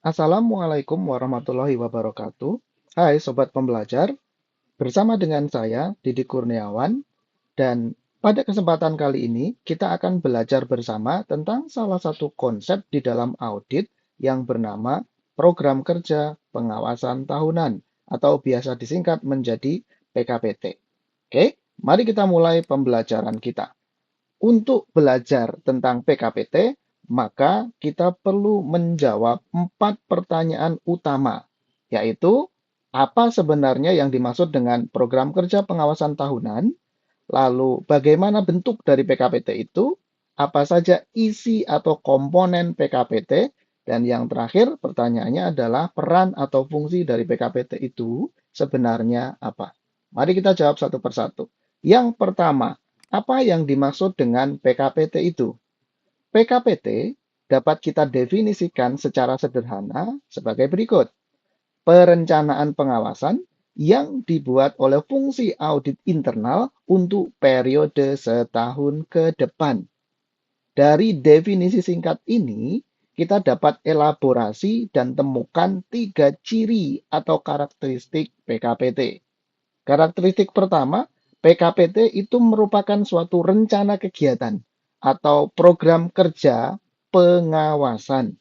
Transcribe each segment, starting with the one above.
Assalamualaikum warahmatullahi wabarakatuh. Hai Sobat Pembelajar, bersama dengan saya Didi Kurniawan dan pada kesempatan kali ini kita akan belajar bersama tentang salah satu konsep di dalam audit yang bernama Program Kerja Pengawasan Tahunan atau biasa disingkat menjadi PKPT. Oke, mari kita mulai pembelajaran kita. Untuk belajar tentang PKPT, maka kita perlu menjawab 4 pertanyaan utama, yaitu apa sebenarnya yang dimaksud dengan program kerja pengawasan tahunan, lalu bagaimana bentuk dari PKPT itu, apa saja isi atau komponen PKPT, dan yang terakhir pertanyaannya adalah peran atau fungsi dari PKPT itu sebenarnya apa. Mari kita jawab satu persatu. Yang pertama, apa yang dimaksud dengan PKPT itu? PKPT dapat kita definisikan secara sederhana sebagai berikut. Perencanaan pengawasan yang dibuat oleh fungsi audit internal untuk periode setahun ke depan. Dari definisi singkat ini, kita dapat elaborasi dan temukan 3 ciri atau karakteristik PKPT. Karakteristik pertama, PKPT itu merupakan suatu rencana kegiatan atau program kerja pengawasan.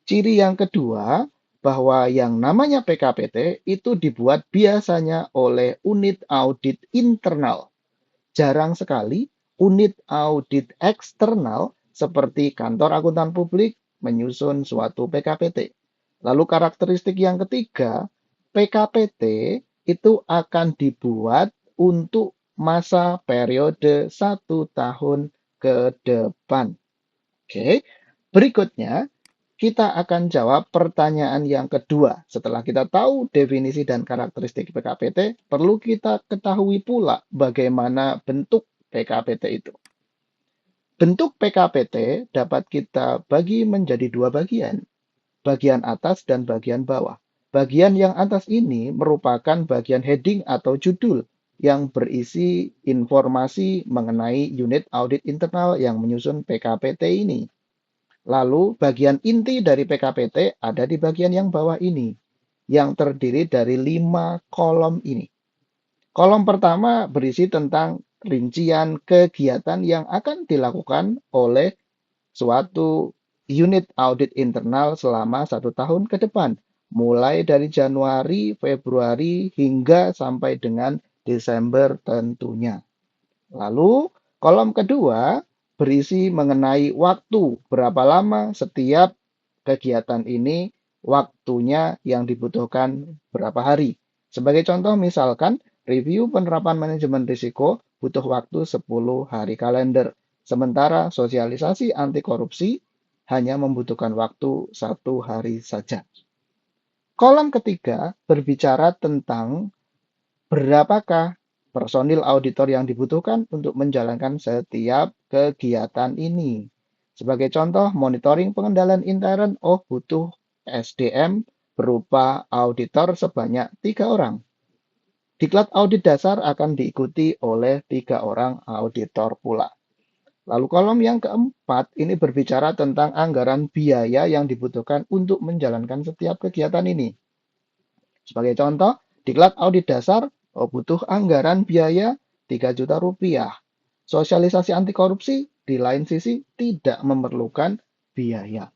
Ciri yang kedua, bahwa yang namanya PKPT itu dibuat biasanya oleh unit audit internal. Jarang sekali unit audit eksternal seperti kantor akuntan publik menyusun suatu PKPT. Lalu karakteristik yang ketiga, PKPT itu akan dibuat untuk masa periode 1 tahun ke depan. Oke, berikutnya kita akan jawab pertanyaan yang kedua. Setelah kita tahu definisi dan karakteristik PKPT, perlu kita ketahui pula bagaimana bentuk PKPT itu. Bentuk PKPT dapat kita bagi menjadi 2 bagian, bagian atas dan bagian bawah. Bagian yang atas ini merupakan bagian heading atau judul yang berisi informasi mengenai unit audit internal yang menyusun PKPT ini. Lalu bagian inti dari PKPT ada di bagian yang bawah ini, yang terdiri dari 5 kolom ini. Kolom pertama berisi tentang rincian kegiatan yang akan dilakukan oleh suatu unit audit internal selama 1 tahun ke depan, mulai dari Januari, Februari, hingga sampai dengan Desember tentunya. Lalu, kolom kedua berisi mengenai waktu, berapa lama setiap kegiatan ini, waktunya yang dibutuhkan berapa hari. Sebagai contoh, misalkan review penerapan manajemen risiko butuh waktu 10 hari kalender, sementara sosialisasi anti korupsi hanya membutuhkan waktu 1 hari saja. Kolom ketiga berbicara tentang berapakah personil auditor yang dibutuhkan untuk menjalankan setiap kegiatan ini. Sebagai contoh, monitoring pengendalian intern, butuh SDM berupa auditor sebanyak 3 orang. Diklat audit dasar akan diikuti oleh 3 orang auditor pula. Lalu kolom yang keempat ini berbicara tentang anggaran biaya yang dibutuhkan untuk menjalankan setiap kegiatan ini. Sebagai contoh, diklat audit dasar butuh anggaran biaya 3 juta rupiah. Sosialisasi anti korupsi di lain sisi tidak memerlukan biaya.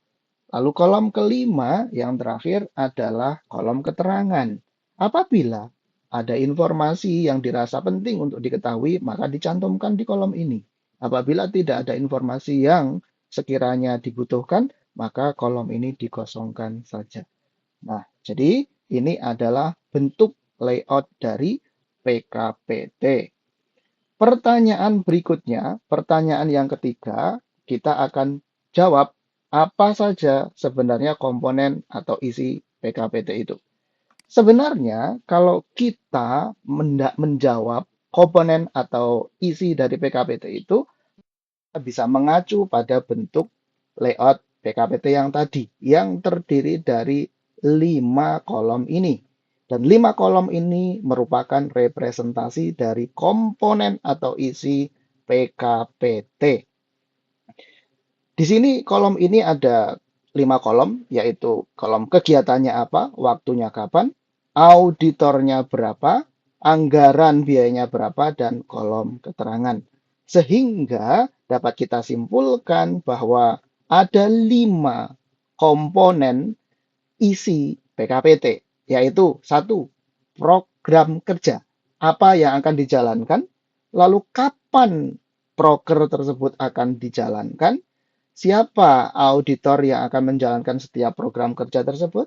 Lalu kolom kelima yang terakhir adalah kolom keterangan. Apabila ada informasi yang dirasa penting untuk diketahui, maka dicantumkan di kolom ini. Apabila tidak ada informasi yang sekiranya dibutuhkan, maka kolom ini dikosongkan saja. Nah, jadi ini adalah bentuk layout dari PKPT. Pertanyaan berikutnya, pertanyaan yang ketiga, kita akan jawab apa saja sebenarnya komponen atau isi PKPT itu. Sebenarnya kalau kita menjawab komponen atau isi dari PKPT itu, kita bisa mengacu pada bentuk layout PKPT yang tadi, yang terdiri dari 5 kolom ini. Dan 5 kolom ini merupakan representasi dari komponen atau isi PKPT. Di sini kolom ini ada 5 kolom, yaitu kolom kegiatannya apa, waktunya kapan, auditornya berapa, anggaran biayanya berapa, dan kolom keterangan. Sehingga dapat kita simpulkan bahwa ada 5 komponen isi PKPT, yaitu satu, program kerja. Apa yang akan dijalankan, lalu kapan proker tersebut akan dijalankan, siapa auditor yang akan menjalankan setiap program kerja tersebut,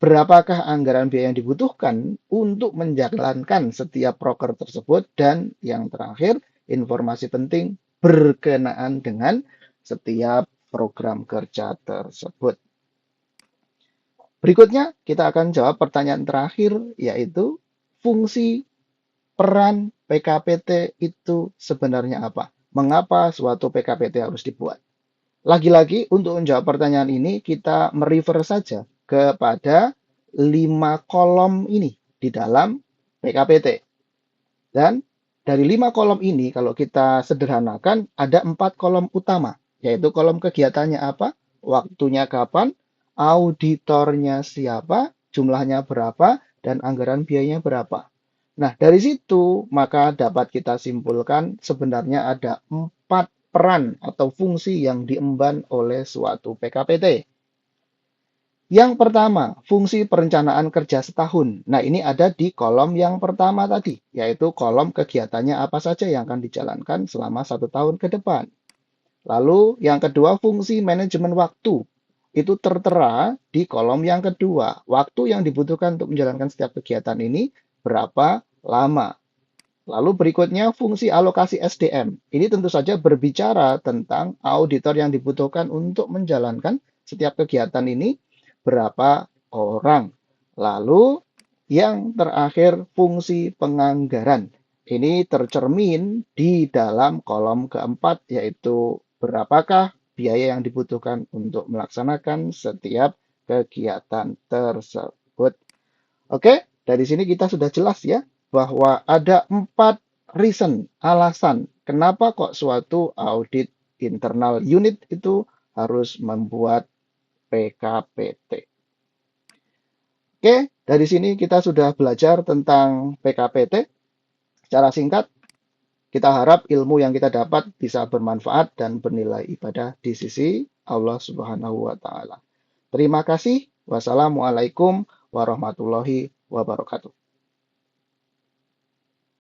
berapakah anggaran biaya yang dibutuhkan untuk menjalankan setiap proker tersebut, dan yang terakhir, informasi penting berkenaan dengan setiap program kerja tersebut. Berikutnya, kita akan jawab pertanyaan terakhir, yaitu fungsi peran PKPT itu sebenarnya apa? Mengapa suatu PKPT harus dibuat? Lagi-lagi, untuk menjawab pertanyaan ini, kita merefer saja kepada 5 kolom ini di dalam PKPT. Dan dari 5 kolom ini, kalau kita sederhanakan, ada 4 kolom utama, yaitu kolom kegiatannya apa, waktunya kapan, auditornya siapa, jumlahnya berapa, dan anggaran biayanya berapa. Nah, dari situ maka dapat kita simpulkan sebenarnya ada 4 peran atau fungsi yang diemban oleh suatu PKPT. Yang pertama, fungsi perencanaan kerja setahun. Nah, ini ada di kolom yang pertama tadi, yaitu kolom kegiatannya apa saja yang akan dijalankan selama 1 tahun ke depan. Lalu, yang kedua, fungsi manajemen waktu. Itu tertera di kolom yang kedua. Waktu yang dibutuhkan untuk menjalankan setiap kegiatan ini berapa lama. Lalu berikutnya, fungsi alokasi SDM. Ini tentu saja berbicara tentang auditor yang dibutuhkan untuk menjalankan setiap kegiatan ini, berapa orang. Lalu yang terakhir, fungsi penganggaran. Ini tercermin di dalam kolom keempat, yaitu berapakah biaya yang dibutuhkan untuk melaksanakan setiap kegiatan tersebut. Oke, dari sini kita sudah jelas ya, bahwa ada 4 reason, alasan kenapa kok suatu audit internal unit itu harus membuat PKPT. Oke, dari sini kita sudah belajar tentang PKPT. Secara singkat, kita harap ilmu yang kita dapat bisa bermanfaat dan bernilai ibadah di sisi Allah Subhanahu wa Ta'ala. Terima kasih. Wassalamualaikum warahmatullahi wabarakatuh.